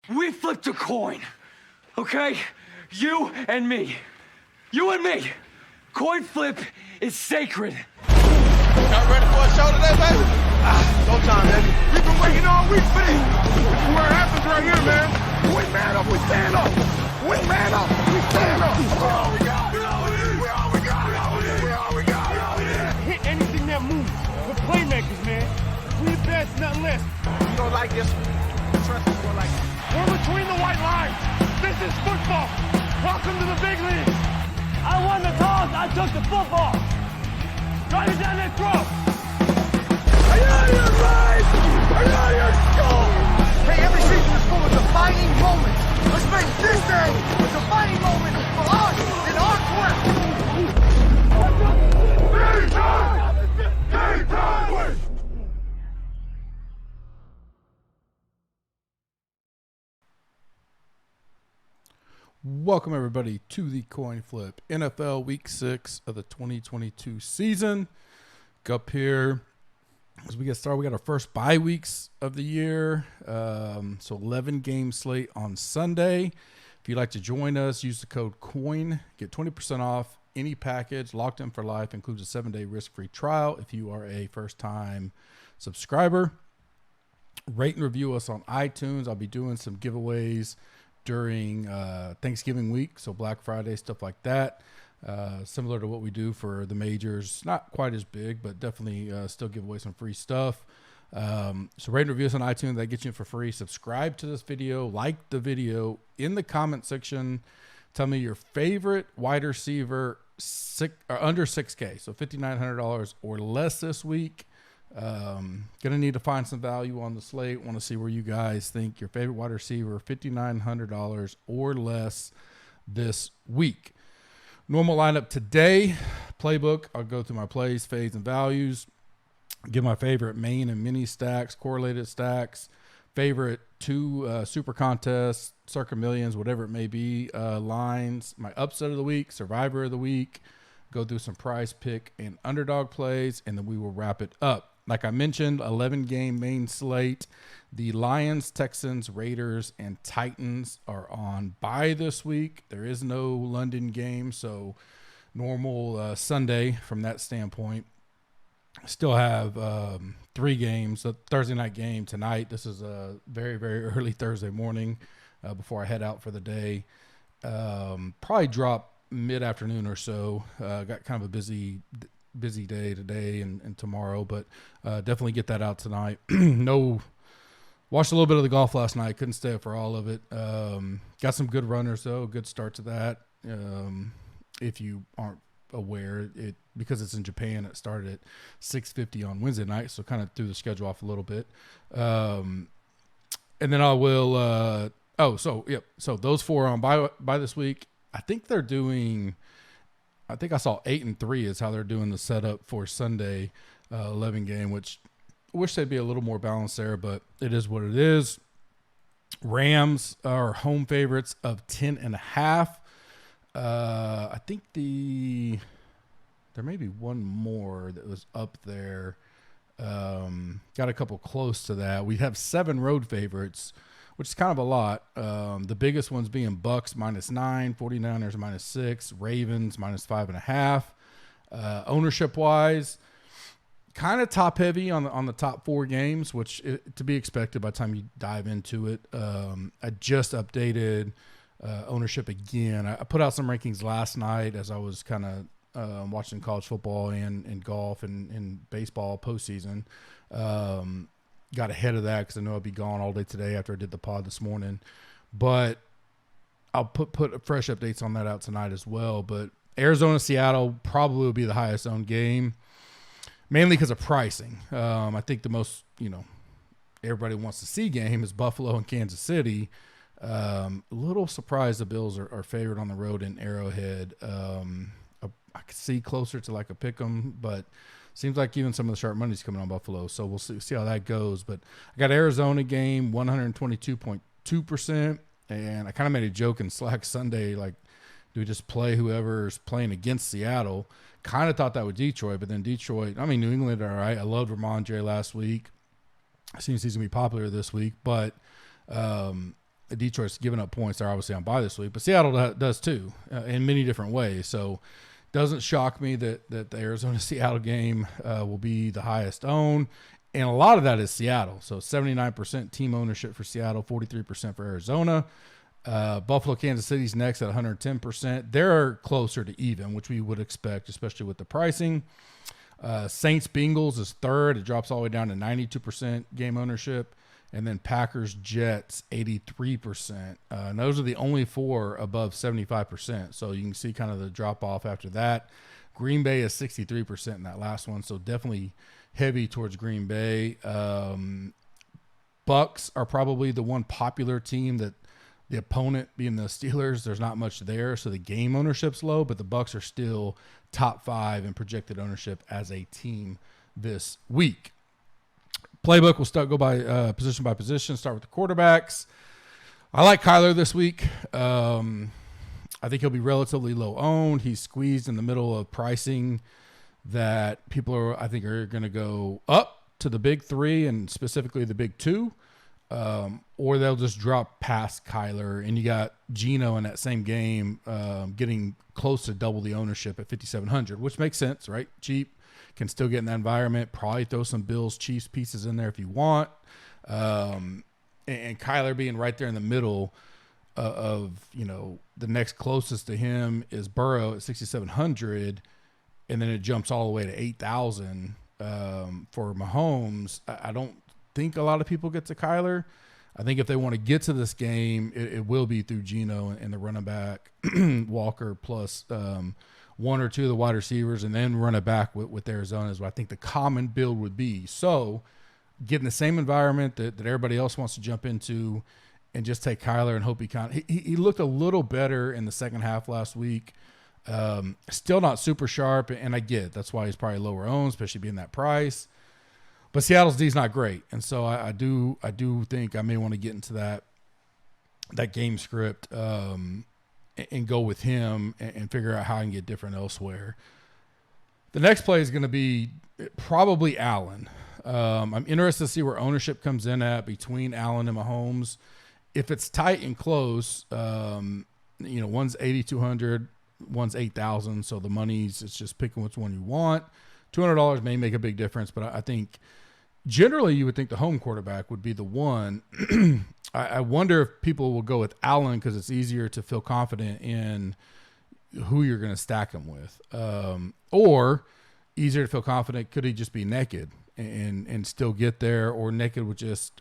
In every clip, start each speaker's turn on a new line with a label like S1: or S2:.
S1: We flipped a coin, okay? You and me. You and me. Coin flip is sacred.
S2: Y'all ready for a show today, baby? Go time, baby.
S3: We've been waiting all week for this. This is where it happens right here, man. We man up, we stand up. We man up, we stand up. We all we got. We all we got. We all we got.
S4: Hit anything that moves. We're playmakers, man. We the best, nothing less.
S2: You don't like this? Trust me, you don't like it.
S4: We're between the white lines. This is football. Welcome to the big league. I won the toss. I took the football. Drive it down that throat.
S3: Are you out of your mind? Are you out of your skull?
S2: Hey, every season is full of defining moments. Let's make this day a defining moment for us in our quest.
S3: Game time! Game time!
S5: Welcome everybody to the Coin Flip NFL Week 6 of the 2022 season. Up here as we get started, we got our first bye weeks of the year. So 11 game slate on Sunday. If you'd like to join us, use the code COIN. Get 20% off any package. Locked in for life includes a 7-day risk-free trial if you are a first-time subscriber. Rate and review us on iTunes. I'll be doing some giveaways during Thanksgiving week, so Black Friday, stuff like that. Similar to what we do for the majors. Not quite as big, but definitely still give away some free stuff. So rate and review us on iTunes. That gets you in for free. Subscribe to this video. Like the video. In the comment section, tell me your favorite wide receiver under 6K. So $5,900 or less this week. Gonna need to find some value on the slate. Want to see where you guys think your favorite wide receiver, $5,900 or less this week. Normal lineup today. Playbook. I'll go through my plays, fades, and values. Give my favorite main and mini stacks, correlated stacks, favorite two super contests, circa millions, whatever it may be, lines. My upset of the week, survivor of the week. Go through some prize pick and underdog plays, and then we will wrap it up. Like I mentioned, 11-game main slate. The Lions, Texans, Raiders, and Titans are on bye this week. There is no London game, so normal Sunday from that standpoint. Still have 3 games. A Thursday night game tonight. This is a very, very early Thursday morning before I head out for the day. Probably drop mid-afternoon or so. Got kind of a busy day today and tomorrow, but definitely get that out tonight. Watched a little bit of the golf last night. Couldn't stay up for all of it. Got some good runners though. Good start to that. If you aren't aware, because it's in Japan, it started at 6:50 on Wednesday night, so kind of threw the schedule off a little bit. And then I will. So those 4 are on by this week. I think they're doing. I think I saw 8-3 is how they're doing the setup for Sunday 11 game, which I wish they'd be a little more balanced there, but it is what it is. Rams are home favorites of 10.5. I think there may be one more that was up there. Got a couple close to that. We have 7 road favorites, which is kind of a lot. The biggest ones being Bucks -9, 49ers -6, Ravens -5.5. Ownership wise, kind of top heavy on the top 4 games, which to be expected by the time you dive into it. I just updated ownership again. I put out some rankings last night as I was kind of watching college football and golf and baseball postseason. Got ahead of that because I know I'd be gone all day today after I did the pod this morning. But I'll put fresh updates on that out tonight as well. But Arizona, Seattle probably will be the highest owned game, mainly because of pricing. I think the most, everybody wants to see game is Buffalo and Kansas City. A little surprised the Bills are favored on the road in Arrowhead. I could see closer to like a pick 'em, but seems like even some of the sharp money's coming on Buffalo, so we'll see how that goes. But I got Arizona game 122.2%, and I kind of made a joke in Slack Sunday, like, do we just play whoever's playing against Seattle? Kind of thought that with Detroit, but then New England, all right. I loved Ramondre last week. Seems he's going to be popular this week, but Detroit's giving up points. They're obviously on bye this week, but Seattle does too in many different ways. So doesn't shock me that the Arizona-Seattle game will be the highest owned. And a lot of that is Seattle. So 79% team ownership for Seattle, 43% for Arizona. Buffalo, Kansas City's next at 110%. They're closer to even, which we would expect, especially with the pricing. Saints, Bengals is third. It drops all the way down to 92% game ownership. And then Packers, Jets, 83%. And those are the only four above 75%. So you can see kind of the drop off after that. Green Bay is 63% in that last one. So definitely heavy towards Green Bay. Bucks are probably the one popular team that the opponent being the Steelers, there's not much there. So the game ownership's low, but the Bucks are still top 5 in projected ownership as a team this week. Playbook will go by position. Start with the quarterbacks. I like Kyler this week. I think he'll be relatively low owned. He's squeezed in the middle of pricing that people are going to go up to the big 3 and specifically the big 2, or they'll just drop past Kyler. And you got Geno in that same game getting close to double the ownership at 5,700, which makes sense, right? Cheap. Can still get in that environment, probably throw some Bills Chiefs pieces in there if you want. And Kyler being right there in the middle of the next closest to him is Burrow at 6,700, and then it jumps all the way to 8,000 for Mahomes. I don't think a lot of people get to Kyler. I think if they want to get to this game, it will be through Geno and the running back Walker plus one or two of the wide receivers, and then run it back with Arizona is what I think the common build would be. So get in the same environment that everybody else wants to jump into and just take Kyler and hope he looked a little better in the second half last week. Still not super sharp, and I get it. That's why he's probably lower owned, especially being that price. But Seattle's D is not great, and so I do think I may want to get into that game script and go with him and figure out how I can get different elsewhere. The next play is going to be probably Allen. I'm interested to see where ownership comes in at between Allen and Mahomes. If it's tight and close, one's 8,200, one's 8,000. So the money's, it's just picking which one you want. $200 may make a big difference, but I think generally you would think the home quarterback would be the one. I wonder if people will go with Allen because it's easier to feel confident in who you're going to stack him with, or easier to feel confident. Could he just be naked and still get there, or naked with just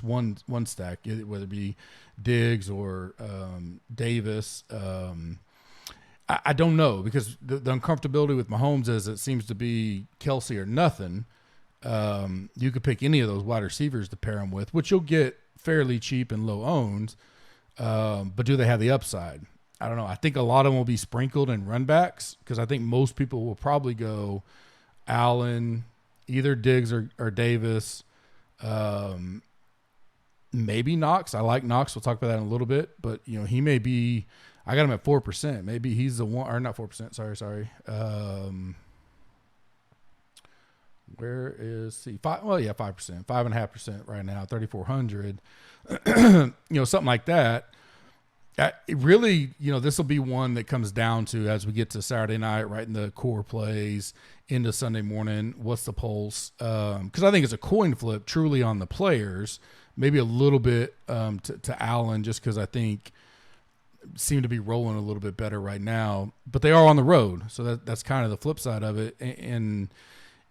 S5: one stack, whether it be Diggs or Davis. I don't know, because the uncomfortability with Mahomes is it seems to be Kelsey or nothing. You could pick any of those wide receivers to pair him with, which you'll get fairly cheap and low owned. But do they have the upside? I don't know. I think a lot of them will be sprinkled in run backs, because I think most people will probably go Allen, either Diggs or Davis. Maybe Knox. I like Knox. We'll talk about that in a little bit, but he may be, I got him at 4%. Maybe he's the one, or not 4%. Sorry. Where is he? 5%, 5.5% right now, 3,400. Something like that. It really, this will be one that comes down to, as we get to Saturday night, right in the core plays into Sunday morning, what's the pulse? Because I think it's a coin flip truly on the players, maybe a little bit to Allen, just because I think seem to be rolling a little bit better right now, but they are on the road. So that's kind of the flip side of it. And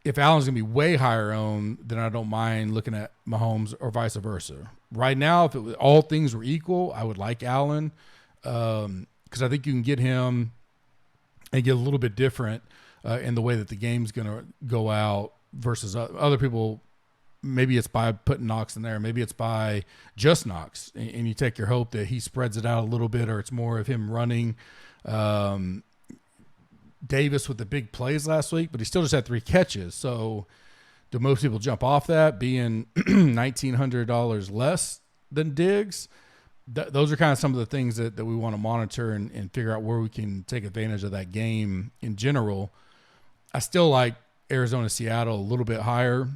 S5: if Allen's going to be way higher owned, then I don't mind looking at Mahomes or vice versa. Right now, if all things were equal, I would like Allen, because I think you can get him and get a little bit different in the way that the game's going to go out versus other people. Maybe it's by putting Knox in there. Maybe it's by just Knox, and you take your hope that he spreads it out a little bit, or it's more of him running. Davis with the big plays last week, but he still just had 3 catches. So do most people jump off that being $1,900 less than Diggs? Those are kind of some of the things that we want to monitor and figure out where we can take advantage of that game in general. I still like Arizona, Seattle a little bit higher.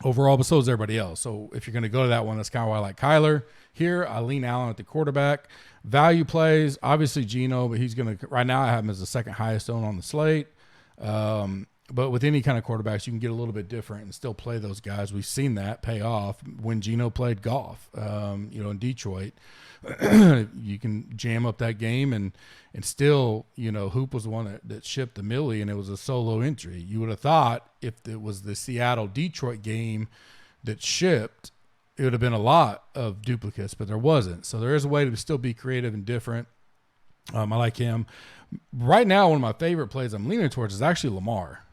S5: overall, but so is everybody else. So if you're going to go to that one, that's kind of why I like Kyler. Here, I lean Allen at the quarterback. Value plays, obviously Geno, but he's going to – right now I have him as the second highest owned on the slate. But with any kind of quarterbacks, you can get a little bit different and still play those guys. We've seen that pay off when Geno played golf, in Detroit. You can jam up that game and still, Hoop was the one that shipped the Millie, and it was a solo entry. You would have thought if it was the Seattle-Detroit game that shipped, it would have been a lot of duplicates, but there wasn't. So there is a way to still be creative and different. I like him. Right now, one of my favorite plays I'm leaning towards is actually Lamar.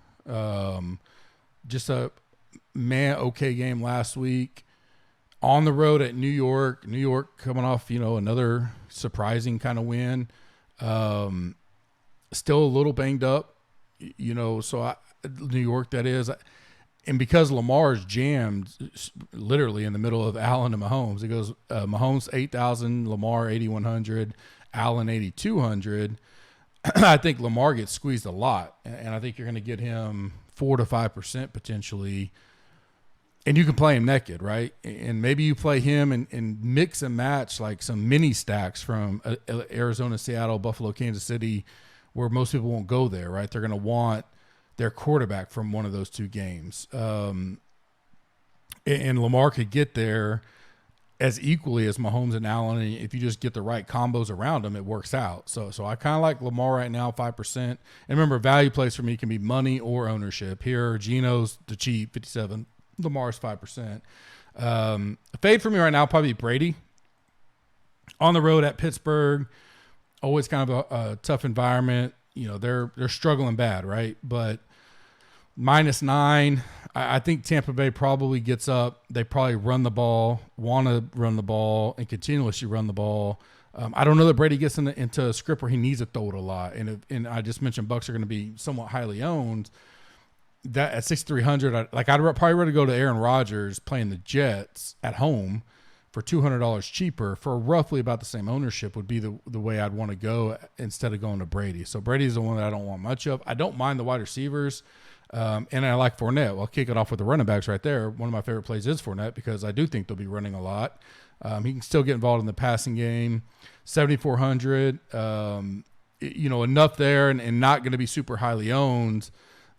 S5: Just a okay game last week on the road at New York coming off, another surprising kind of win. Still a little banged up, so New York, that is. And because Lamar's jammed literally in the middle of Allen and Mahomes, it goes Mahomes 8,000, Lamar 8,100, Allen 8,200. I think Lamar gets squeezed a lot, and I think you're going to get him 4 to 5% potentially, and you can play him naked, right? And maybe you play him and mix and match like some mini stacks from Arizona, Seattle, Buffalo, Kansas City, where most people won't go there, right? They're going to want their quarterback from one of those two games. And Lamar could get there as equally as Mahomes and Allen. And if you just get the right combos around them, it works out. So I kind of like Lamar right now, 5%. And remember, value plays for me can be money or ownership. Here, Geno's the cheap, 57. Lamar's 5%. Fade for me right now, probably Brady. On the road at Pittsburgh, always kind of a tough environment. They're struggling bad, right? But -9, I think Tampa Bay probably gets up. They probably run the ball, want to run the ball, and continuously run the ball. I don't know that Brady gets into a script where he needs to throw it a lot. And I just mentioned Bucks are going to be somewhat highly owned. That at 6,300, I'd probably rather go to Aaron Rodgers playing the Jets at home for $200 cheaper for roughly about the same ownership would be the way I'd want to go instead of going to Brady. So Brady's the one that I don't want much of. I don't mind the wide receivers, and I like Fournette. I'll kick it off with the running backs right there. One of my favorite plays is Fournette because I do think they'll be running a lot. He can still get involved in the passing game. 7,400, enough there and not going to be super highly owned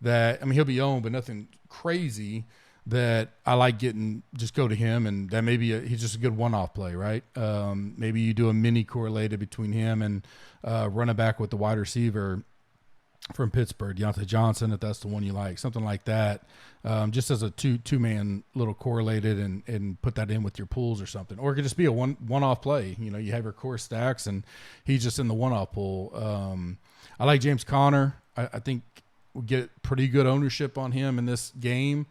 S5: that, he'll be owned, but nothing crazy that I like just go to him, and that maybe he's just a good one-off play, right? Maybe you do a mini correlated between him and running back with the wide receiver from Pittsburgh, Deontay Johnson, if that's the one you like, something like that, just as a two-man little correlated and put that in with your pools or something. Or it could just be a one-off play. You have your core stacks, and he's just in the one-off pool. I like James Conner. I think we'll get pretty good ownership on him in this game,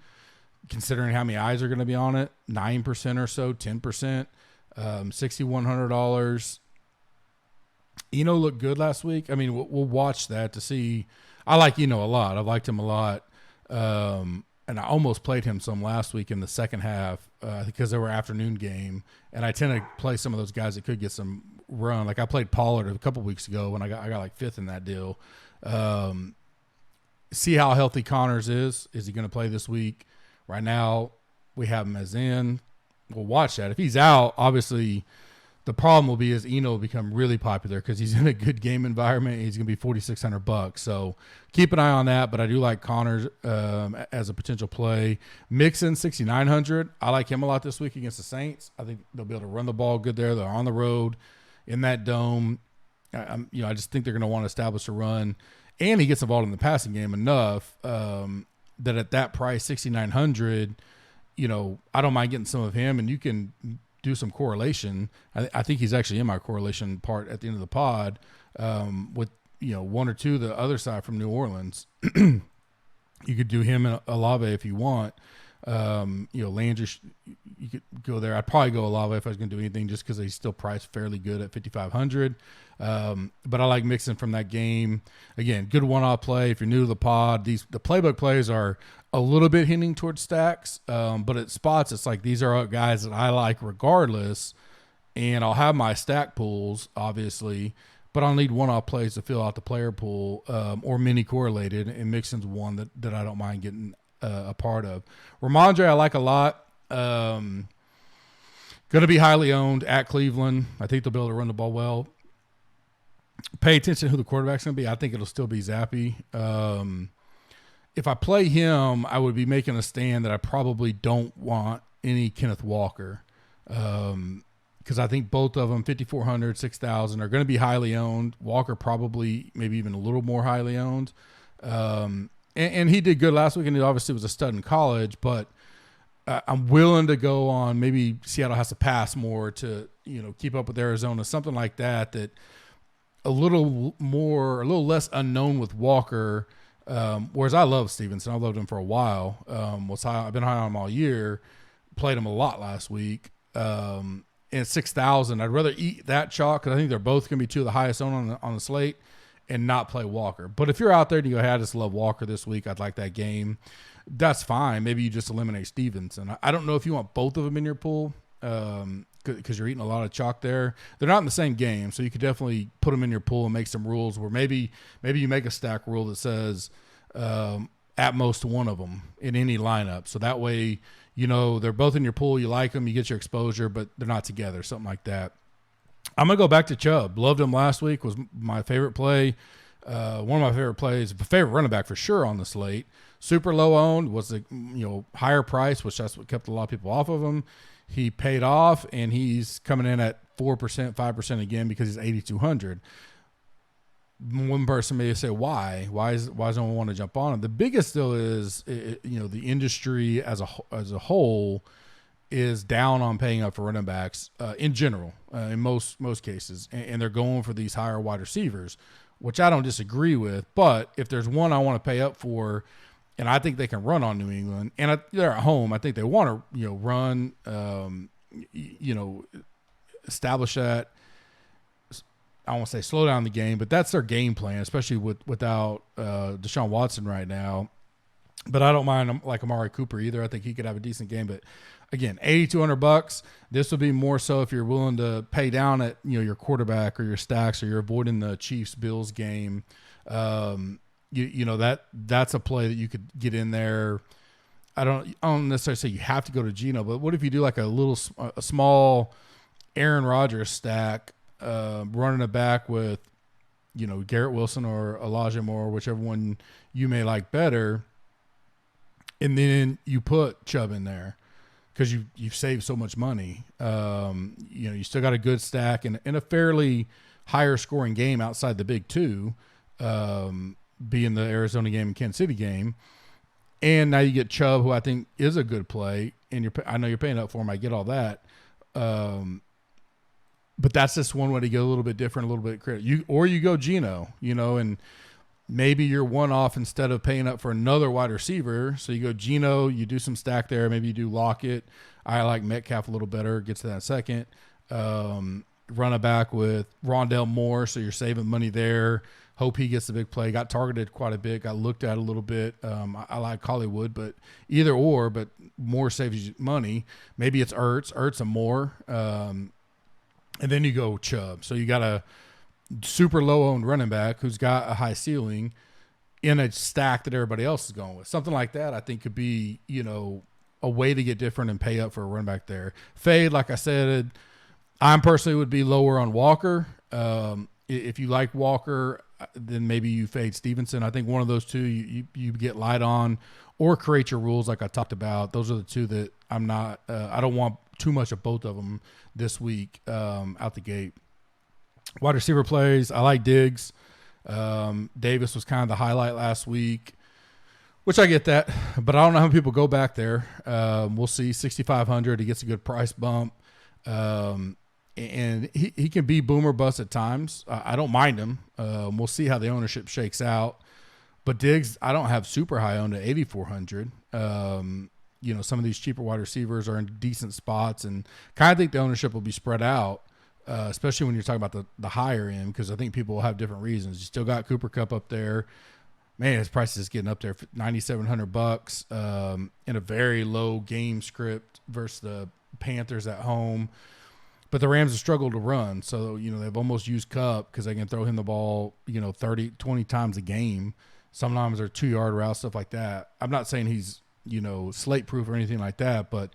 S5: considering how many eyes are going to be on it, 9% or so, 10%, $6,100. Looked good last week. We'll watch that to see. I like a lot. I've liked him a lot. And I almost played him some last week in the second half because they were afternoon game. And I tend to play some of those guys that could get some run. Like I played Pollard a couple weeks ago when I got like fifth in that deal. See how healthy Connors is. Is he going to play this week? Right now, we have him as in. We'll watch that. If he's out, obviously, the problem will be is Eno will become really popular because he's in a good game environment. He's going to be $4,600. So keep an eye on that. But I do like Connors as a potential play. Mixon 6,900. I like him a lot this week against the Saints. I think they'll be able to run the ball good there. They're on the road in that dome. I just think they're going to want to establish a run, and he gets involved in the passing game enough. That at that price, 6,900, I don't mind getting some of him, and you can do some correlation. I think he's actually in my correlation part at the end of the pod with, one or two the other side from New Orleans. You could do him and Olave if you want. Landry, you could go there. I'd probably go Olave if I was going to do anything just because he's still priced fairly good at 5,500. But I like Mixon from that game. Again, good one-off play. If you're new to the pod, the playbook plays are a little bit hinting towards stacks. But at spots, it's like these are guys that I like regardless. And I'll have my stack pools, obviously, but I'll need one-off plays to fill out the player pool or mini correlated. And Mixon's one that I don't mind getting a part of. Ramondre I like a lot. Going to be highly owned at Cleveland. I think they'll be able to run the ball well. Pay attention to who the quarterback's going to be. I think it'll still be Zappe. If I play him, I would be making a stand that I probably don't want any Kenneth Walker. Because I think both of them, 5,400, 6,000, are going to be highly owned. Walker probably maybe even a little more highly owned. And he did good last week, and he obviously was a stud in college, but I'm willing to go on maybe Seattle has to pass more to, keep up with Arizona, something like that, that a little less unknown with Walker. Whereas I love Stevenson. I loved him for a while. I've been high on him all year. Played him a lot last week. And 6,000, I'd rather eat that chalk because I think they're both going to be two of the highest owned on the slate and not play Walker. But if you're out there and you go, hey, I just love Walker this week, I'd like that game, that's fine. Maybe you just eliminate Stevenson. I don't know if you want both of them in your pool because you're eating a lot of chalk there. They're not in the same game, so you could definitely put them in your pool and make some rules where maybe you make a stack rule that says at most one of them in any lineup. So that way – they're both in your pool. You like them. You get your exposure, but they're not together, something like that. I'm going to go back to Chubb. Loved him last week. Was my favorite play. One of my favorite plays. Favorite running back for sure on the slate. Super low owned. Was a higher price, which that's what kept a lot of people off of him. He paid off, and he's coming in at 4%, 5% again because he's 8,200. One person may say, why? Why does no one want to jump on him? The biggest still is, the industry as a whole is down on paying up for running backs in general, in most cases, and they're going for these higher wide receivers, which I don't disagree with. But if there's one I want to pay up for, and I think they can run on New England, and they're at home, I think they want to run, establish that. I won't say slow down the game, but that's their game plan, especially without Deshaun Watson right now. But I don't mind like Amari Cooper either. I think he could have a decent game. But again, $8,200. This would be more so if you're willing to pay down at your quarterback or your stacks, or you're avoiding the Chiefs-Bills game. That's a play that you could get in there. I don't necessarily say you have to go to Geno, but what if you do like a small Aaron Rodgers stack? Running it back with, Garrett Wilson or Elijah Moore, whichever one you may like better, and then you put Chubb in there because you've saved so much money. You still got a good stack and a fairly higher scoring game outside the big two, being the Arizona game and Kansas City game, and now you get Chubb, who I think is a good play, and I know you're paying up for him. I get all that. But that's just one way to get a little bit different, a little bit credit. You go Geno, and maybe you're one off instead of paying up for another wide receiver. So you go Geno, you do some stack there. Maybe you do Lockett. I like Metcalf a little better. Gets to that second. Run it back with Rondelle Moore, so you're saving money there. Hope he gets the big play. Got targeted quite a bit. Got looked at a little bit. I like Hollywood, but either or. But Moore saves you money. Maybe it's Ertz and Moore. And then you go Chubb. So you got a super low-owned running back who's got a high ceiling in a stack that everybody else is going with. Something like that I think could be, a way to get different and pay up for a running back there. Fade, like I said, I personally would be lower on Walker. If you like Walker, then maybe you fade Stevenson. I think one of those two you get light on or create your rules like I talked about. Those are the two that I'm not I don't want too much of both of them this week out the gate. Wide receiver plays, I like Diggs. Davis was kind of the highlight last week, which I get that, but I don't know how many people go back there. We'll see. 6,500, he gets a good price bump. And he can be boom or bust at times. I don't mind him. We'll see how the ownership shakes out. But Diggs, I don't have super high owned at 8,400. Some of these cheaper wide receivers are in decent spots, and kind of think the ownership will be spread out, especially when you're talking about the higher end, because I think people will have different reasons. You still got Cooper Kupp up there. Man, his price is getting up there, $9,700 in a very low game script versus the Panthers at home. But the Rams have struggled to run, so they've almost used Kupp because they can throw him the ball 30, 20 times a game. Sometimes they're 2-yard routes, stuff like that. I'm not saying he's slate proof or anything like that. But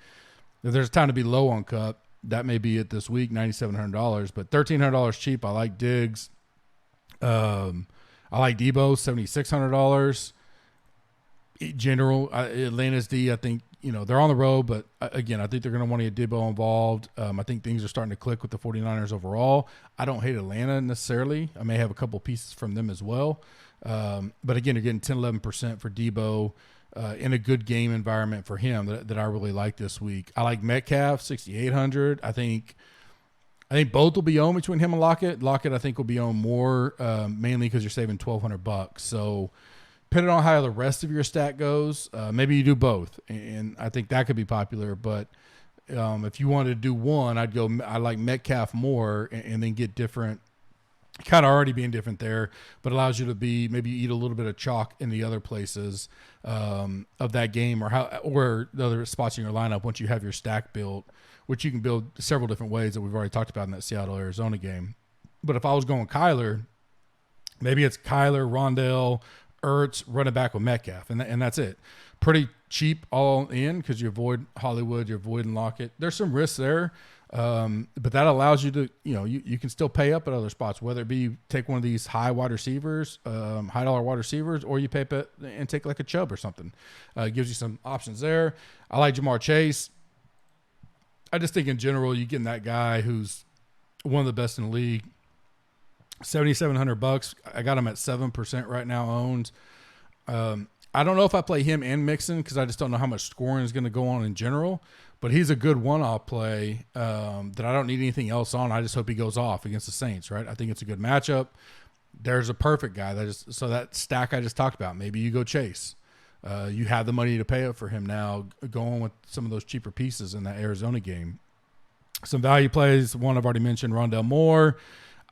S5: if there's time to be low on Kupp, that may be it this week, $9,700. But $1,300 cheap. I like Diggs. I like Debo, $7,600. General, Atlanta's D, I think, they're on the road, but again, I think they're going to want to get Debo involved. I think things are starting to click with the 49ers overall. I don't hate Atlanta necessarily. I may have a couple pieces from them as well. But again, you're getting 10-11% for Debo in a good game environment for him that I really like this week. I like Metcalf, $6,800. I think both will be owned between him and Lockett. Lockett, I think, will be owned more, mainly because you're saving $1,200. So depending on how the rest of your stack goes, maybe you do both, and I think that could be popular. But if you wanted to do one, I like Metcalf more, and then get different, kind of already being different there, but allows you to be maybe you eat a little bit of chalk in the other places of that game, or the other spots in your lineup once you have your stack built, which you can build several different ways that we've already talked about in that Seattle-Arizona game. But if I was going Kyler, maybe it's Kyler, Rondelle, Ertz, running back with Metcalf, and that's it. Pretty cheap all in because you avoid Hollywood, you're avoiding Lockett. There's some risks there, but that allows you to, you can still pay up at other spots, whether it be take one of these high wide receivers, high dollar wide receivers, or you pay up and take like a Chubb or something. It gives you some options there. I like Jamar Chase. I just think in general, you getting that guy who's one of the best in the league. $7,700. I got him at 7% right now owned. I don't know if I play him and Mixon because I just don't know how much scoring is going to go on in general. But he's a good one-off play that I don't need anything else on. I just hope he goes off against the Saints, right? I think it's a good matchup. There's a perfect guy. So that stack I just talked about, maybe you go Chase. You have the money to pay up for him now, going with some of those cheaper pieces in that Arizona game. Some value plays, one I've already mentioned, Rondelle Moore.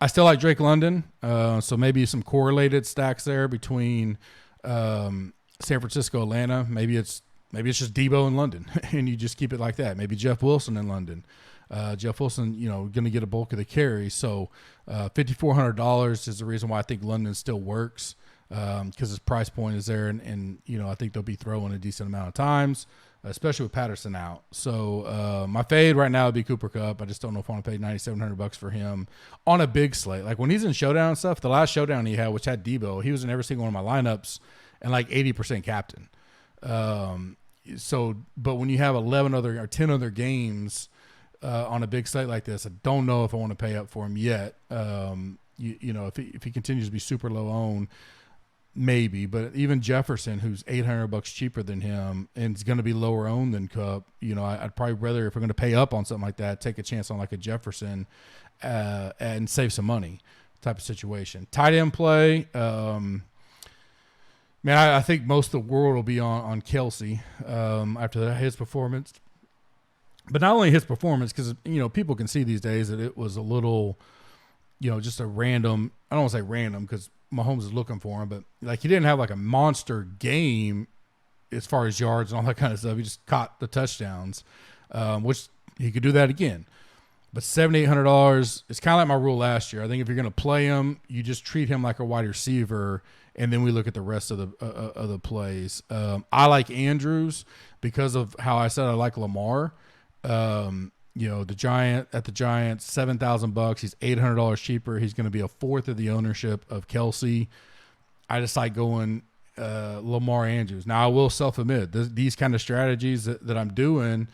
S5: I still like Drake London, so maybe some correlated stacks there between San Francisco, Atlanta. Maybe it's just Debo in London, and you just keep it like that. Maybe Jeff Wilson in London. Jeff Wilson, going to get a bulk of the carry. So $5,400 is the reason why I think London still works because his price point is there, and I think they'll be throwing a decent amount of times, especially with Patterson out. So my fade right now would be Cooper Kupp. I just don't know if I want to pay $9,700 for him on a big slate. Like when he's in showdown and stuff, the last showdown he had, which had Debo, he was in every single one of my lineups and like 80% captain. But when you have 11 other or 10 other games on a big slate like this, I don't know if I want to pay up for him yet. If he continues to be super low owned, maybe. But even Jefferson, who's $800 cheaper than him and is going to be lower owned than Kupp, I'd probably rather, if we're going to pay up on something like that, take a chance on like a Jefferson and save some money type of situation. Tight end play. I think most of the world will be on Kelsey after his performance. But not only his performance, because, people can see these days that it was a little, just a random – I don't want to say random because Mahomes is looking for him, but like he didn't have like a monster game as far as yards and all that kind of stuff. He just caught the touchdowns, which he could do that again. But $7,800 is kind of like my rule last year. I think if you're going to play him, you just treat him like a wide receiver, and then we look at the rest of the plays. I like Andrews because of how I said I like Lamar. The Giants, $7,000. He's $800 cheaper. He's going to be a fourth of the ownership of Kelsey. I just like going Lamar Andrews. Now, I will self-admit, these kind of strategies that I'm doing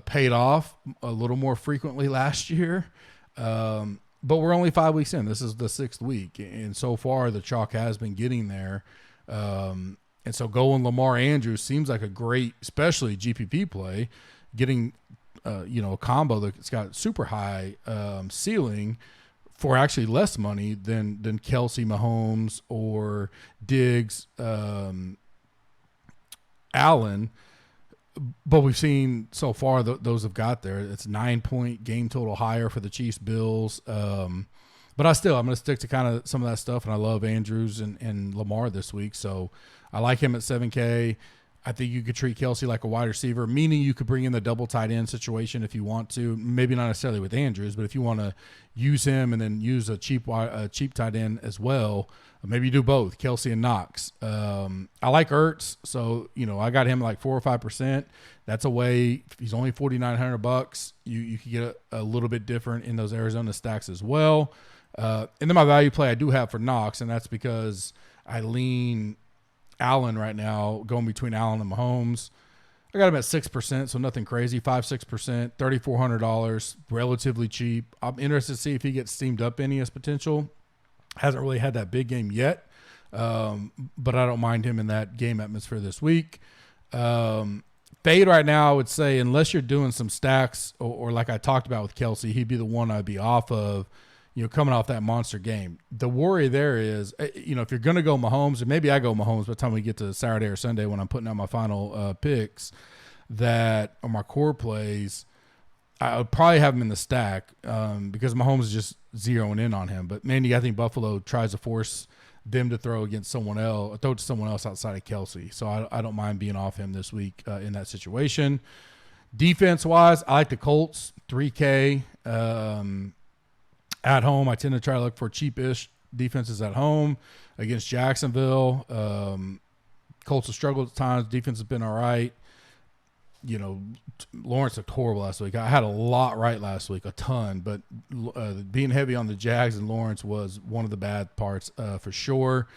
S5: paid off a little more frequently last year. But we're only 5 weeks in. This is the 6th week. And so far, the chalk has been getting there. And so going Lamar Andrews seems like a great, especially GPP play, getting a combo that's got super high ceiling for actually less money than Kelsey, Mahomes, or Diggs, Allen. But we've seen so far those have got there. It's 9-point game total higher for the Chiefs, Bills. But I'm going to stick to kind of some of that stuff, and I love Andrews and Lamar this week. So I like him at $7K. I think you could treat Kelsey like a wide receiver, meaning you could bring in the double tight end situation if you want to. Maybe not necessarily with Andrews, but if you want to use him and then use a cheap tight end as well, Maybe you do both, Kelsey and Knox. I like Ertz, so I got him like 4 or 5%. That's a way. He's only $4,900. You can get a little bit different in those Arizona stacks as well. And then my value play I do have for Knox, and that's because I lean Allen right now, going between Allen and Mahomes. I got him at 6%, so nothing crazy. 5-6%, $3,400, relatively cheap. I'm interested to see if he gets steamed up any as potential. Hasn't really had that big game yet, but I don't mind him in that game atmosphere this week. Fade right now, I would say, unless you're doing some stacks or like I talked about with Kelsey, he'd be the one I'd be off of, coming off that monster game. The worry there is, if you're going to go Mahomes, or maybe I go Mahomes by the time we get to Saturday or Sunday when I'm putting out my final picks, that are my core plays, I would probably have him in the stack because Mahomes is just zeroing in on him. But mainly I think Buffalo tries to force them to throw against someone else, throw to someone else outside of Kelsey. So I don't mind being off him this week in that situation. Defense-wise, I like the Colts, 3K. At home, I tend to try to look for cheap-ish defenses at home against Jacksonville. Colts have struggled at times. Defense has been all right. Lawrence looked horrible last week. I had a lot right last week, a ton, but being heavy on the Jags and Lawrence was one of the bad parts for sure.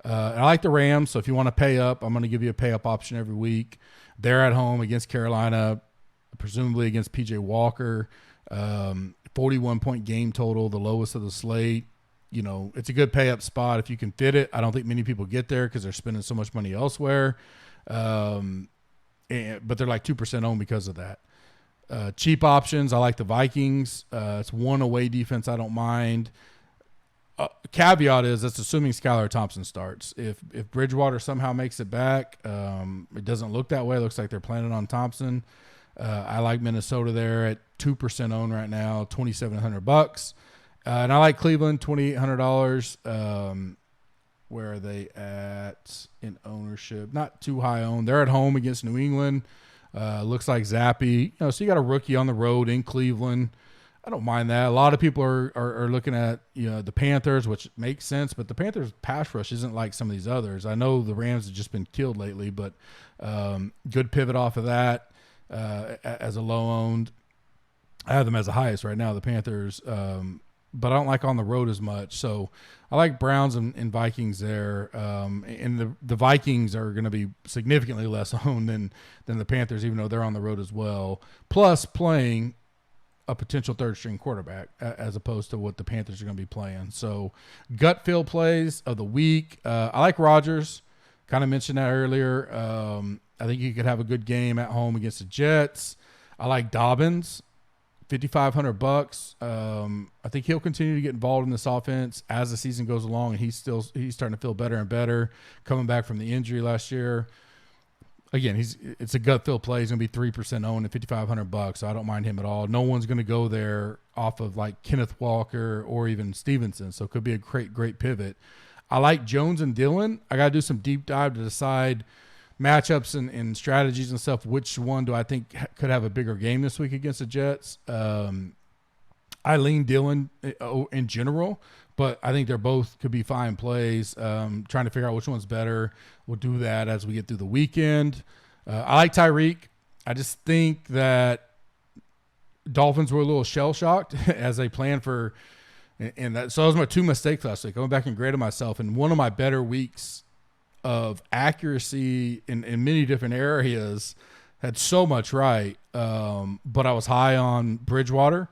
S5: And I like the Rams, so if you want to pay up, I'm going to give you a pay up option every week. They're at home against Carolina, presumably against P.J. Walker. 41-point game total, the lowest of the slate. It's a good pay up spot if you can fit it. I don't think many people get there because they're spending so much money elsewhere. But they're like 2% owned because of that. Cheap options, I like the Vikings. It's one away defense I don't mind. Caveat is that's assuming Skylar Thompson starts. If Bridgewater somehow makes it back, it doesn't look that way. It looks like they're planning on Thompson. I like Minnesota there at 2% owned right now, $2,700. And I like Cleveland, $2,800. Where are they at in ownership? Not too high owned. They're at home against New England. Looks like Zappy. So you got a rookie on the road in Cleveland. I don't mind that. A lot of people are looking at the Panthers, which makes sense, but the Panthers pass rush isn't like some of these others. I know the Rams have just been killed lately, but good pivot off of that as a low owned. I have them as the highest right now, the Panthers, but I don't like on the road as much. So I like Browns and Vikings there. And the Vikings are going to be significantly less owned than the Panthers, even though they're on the road as well. Plus playing a potential third-string quarterback as opposed to what the Panthers are going to be playing. So gut feel plays of the week. I like Rodgers. Kind of mentioned that earlier. I think he could have a good game at home against the Jets. I like Dobbins. $5,500. I think he'll continue to get involved in this offense as the season goes along, and he's starting to feel better and better coming back from the injury last year. Again, it's a gut feel play. He's gonna be 3% owned at $5,500, so I don't mind him at all. No one's gonna go there off of like Kenneth Walker or even Stevenson, so it could be a great pivot. I like Jones and Dillon. I gotta do some deep dive to decide matchups and strategies and stuff. Which one do I think could have a bigger game this week against the Jets? I lean Dillon in general, but I think they're both could be fine plays. Trying to figure out which one's better. We'll do that as we get through the weekend. I like Tyreek. I just think that Dolphins were a little shell-shocked as they planned for and that. So those were my two mistakes last week. I went back and graded myself, and one of my better weeks of accuracy in many different areas, had so much right, but I was high on Bridgewater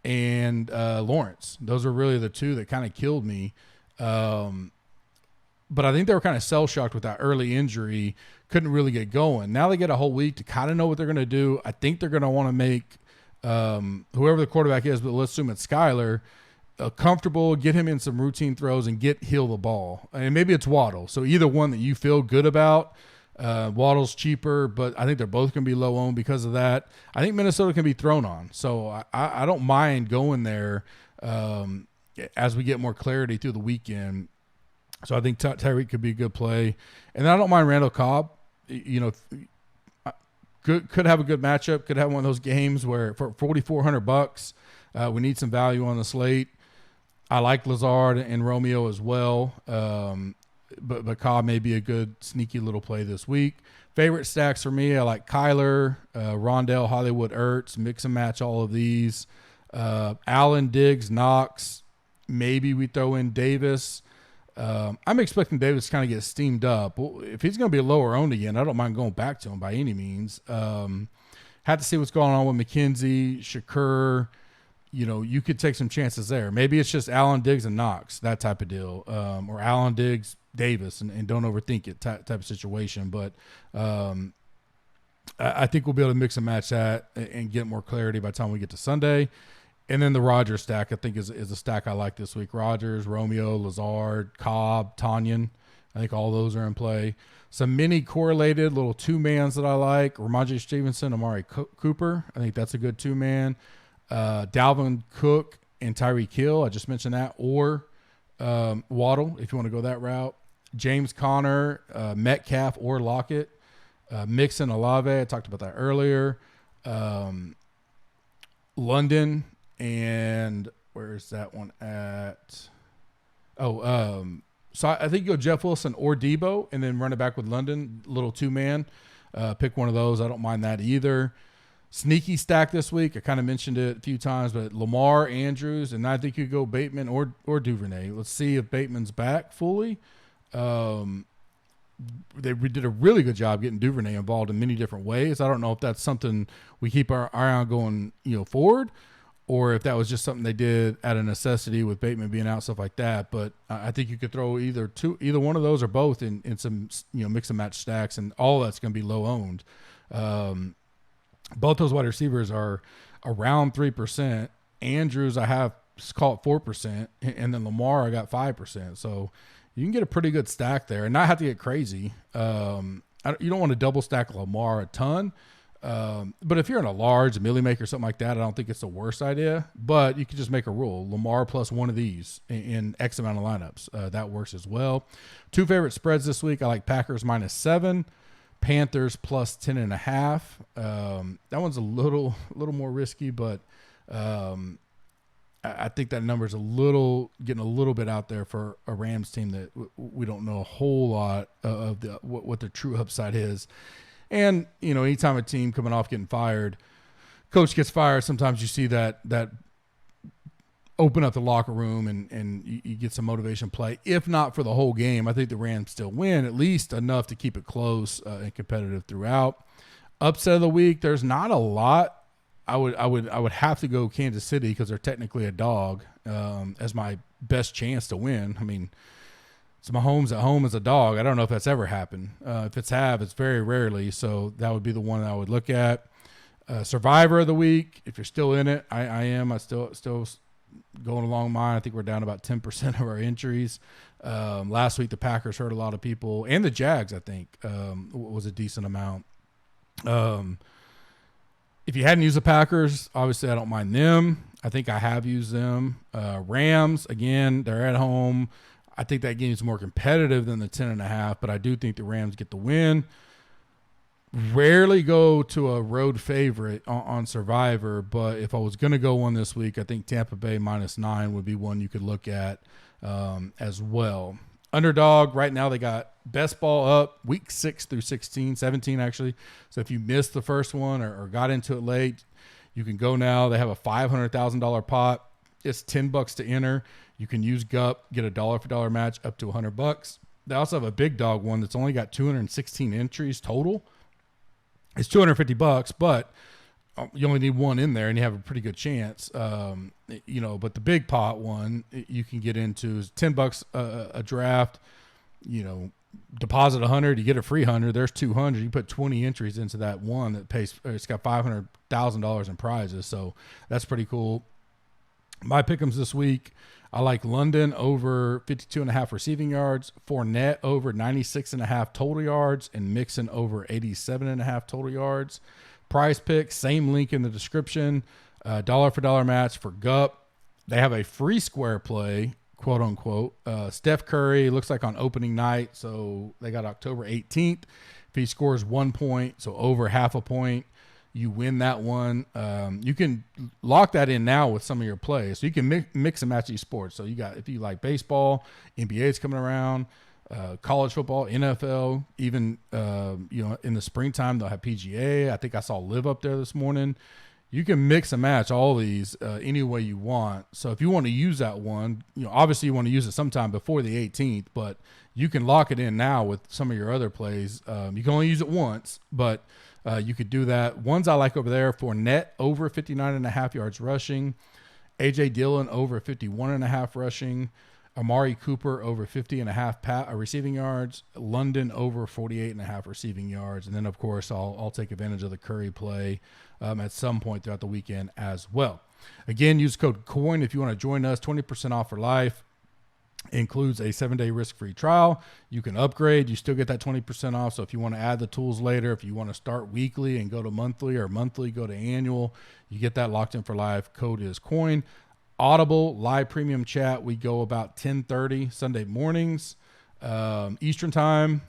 S5: and Lawrence. Those are really the two that kind of killed me. But I think they were kind of cell-shocked with that early injury, couldn't really get going. Now they get a whole week to kind of know what they're going to do. I think they're going to want to make whoever the quarterback is, but let's assume it's Skyler, comfortable, get him in some routine throws and get Hill the ball. And maybe it's Waddle. So either one that you feel good about. Waddle's cheaper, but I think they're both going to be low owned because of that. I think Minnesota can be thrown on. So I don't mind going there as we get more clarity through the weekend. So I think Tyreek could be a good play. And I don't mind Randall Cobb. Could have a good matchup. Could have one of those games where for $4,400, we need some value on the slate. I like Lazard and Romeo as well. But Cobb may be a good sneaky little play this week. Favorite stacks for me, I like Kyler, Rondelle, Hollywood, Ertz, mix and match all of these. Allen, Diggs, Knox, maybe we throw in Davis. I'm expecting Davis to kind of get steamed up. Well, if he's going to be lower owned again, I don't mind going back to him by any means. Have to see what's going on with McKenzie, Shakur. You could take some chances there. Maybe it's just Allen, Diggs, and Knox, that type of deal. Or Allen, Diggs, Davis, and don't overthink it type of situation. But I think we'll be able to mix and match that and get more clarity by the time we get to Sunday. And then the Rodgers stack, I think, is a stack I like this week. Rodgers, Romeo, Lazard, Cobb, Tanyan. I think all those are in play. Some mini correlated little two-mans that I like. Ramondre Stevenson, Amari Cooper. I think that's a good two-man. Dalvin Cook and Tyreek Hill. I just mentioned that. Or Waddle, if you want to go that route. James Conner, Metcalf, or Lockett. Mixon, Olave. I talked about that earlier. London. And where's that one at? So I think you go Jeff Wilson or Debo and then run it back with London, little two-man. Pick one of those. I don't mind that either. Sneaky stack this week. I kind of mentioned it a few times, but Lamar, Andrews, and I think you go Bateman or Duvernay. Let's see if Bateman's back fully. We did a really good job getting Duvernay involved in many different ways. I don't know if that's something we keep our eye on going forward, or if that was just something they did out of necessity with Bateman being out, stuff like that. But I think you could throw either one of those or both in some mix and match stacks, and all that's going to be low owned. Both those wide receivers are around 3%. Andrews, I have call it 4%, and then Lamar, I got 5%. So you can get a pretty good stack there and not have to get crazy. You don't want to double stack Lamar a ton. But if you're in a large Millie Maker or something like that, I don't think it's the worst idea. But you could just make a rule: Lamar plus one of these in X amount of lineups. That works as well. Two favorite spreads this week: I like Packers -7, Panthers plus 10.5. That one's a little more risky, but I think that number's getting a little bit out there for a Rams team that we don't know a whole lot of what the true upside is. And, anytime a team coming off getting fired, coach gets fired, sometimes you see that open up the locker room and you get some motivation play. If not for the whole game, I think the Rams still win, at least enough to keep it close and competitive throughout. Upset of the week, there's not a lot. I would have to go Kansas City because they're technically a dog as my best chance to win. I mean, it's Mahomes at home as a dog. I don't know if that's ever happened. If it's very rarely. So that would be the one that I would look at. Survivor of the week, if you're still in it, I am. I still going along mine. I think we're down about 10% of our entries. Last week the Packers hurt a lot of people, and the Jags, I think, was a decent amount. If you hadn't used the Packers, obviously I don't mind them. I think I have used them. Rams, again, they're at home. I think that game is more competitive than the 10.5, but I do think the Rams get the win. Rarely go to a road favorite on Survivor, but if I was going to go one this week, I think Tampa Bay -9 would be one you could look at as well. Underdog, right now they got best ball up week 6 through 17 actually. So if you missed the first one or got into it late, you can go now. They have a $500,000 pot. It's $10 to enter. You can use GUP, get a dollar for dollar match up to $100. They also have a big dog one that's only got 216 entries total. It's $250, but you only need one in there and you have a pretty good chance. But the big pot one you can get into is $10 a draft. Deposit 100, you get a free 100. There's 200. You put 20 entries into that one that pays. It's got $500,000 in prizes, so that's pretty cool. My pick'ems this week: I like London over 52.5 receiving yards, Fournette over 96.5 total yards, and Mixon over 87.5 total yards. Prize pick, same link in the description. Dollar for dollar match for GUP. They have a free square play, quote unquote. Steph Curry looks like on opening night, so they got October 18th. If he scores 1 point, so over half a point, you win that one. You can lock that in now with some of your plays. So you can mix and match these sports. So you got, if you like baseball, NBA's coming around, college football, NFL, even, in the springtime, they'll have PGA. I think I saw Live up there this morning. You can mix and match all these any way you want. So if you want to use that one, obviously you want to use it sometime before the 18th, but you can lock it in now with some of your other plays. You can only use it once, but you could do that. Ones I like over there: Fournette over 59.5 yards rushing, A.J. Dillon over 51.5 rushing, Amari Cooper over 50.5 receiving yards, London over 48.5 receiving yards. And then, of course, I'll take advantage of the Curry play at some point throughout the weekend as well. Again, use code COIN if you want to join us. 20% off for life. Includes a 7-day risk-free trial. You can upgrade. You still get that 20% off. So if you want to add the tools later, if you want to start weekly and go to monthly, or monthly go to annual, you get that locked in for life. Code is COIN. Audible live premium chat. We go about 10:30 Sunday mornings, Eastern time.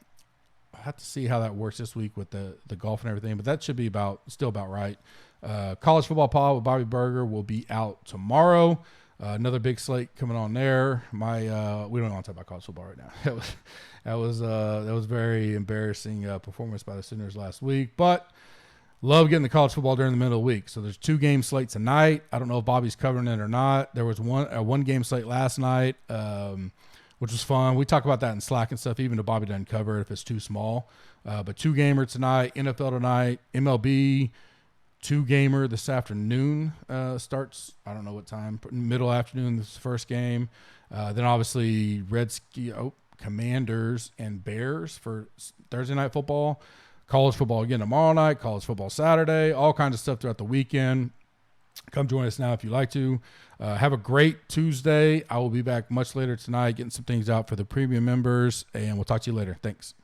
S5: I have to see how that works this week with the golf and everything, but that should be still about right. College football pod with Bobby Burger will be out tomorrow. Another big slate coming on there. We don't want to talk about college football right now. That was very embarrassing performance by the Sooners last week, but love getting the college football during the middle of the week. So there's 2 game slate tonight. I don't know if Bobby's covering it or not. There was one game slate last night, which was fun. We talk about that in Slack and stuff, even if Bobby doesn't cover it if it's too small. But 2-gamer tonight, NFL tonight, MLB 2-gamer this afternoon starts. I don't know what time. Middle afternoon, this is the first game. Then obviously Commanders and Bears for Thursday night football. College football again tomorrow night. College football Saturday. All kinds of stuff throughout the weekend. Come join us now if you like to. Have a great Tuesday. I will be back much later tonight getting some things out for the premium members, and we'll talk to you later. Thanks.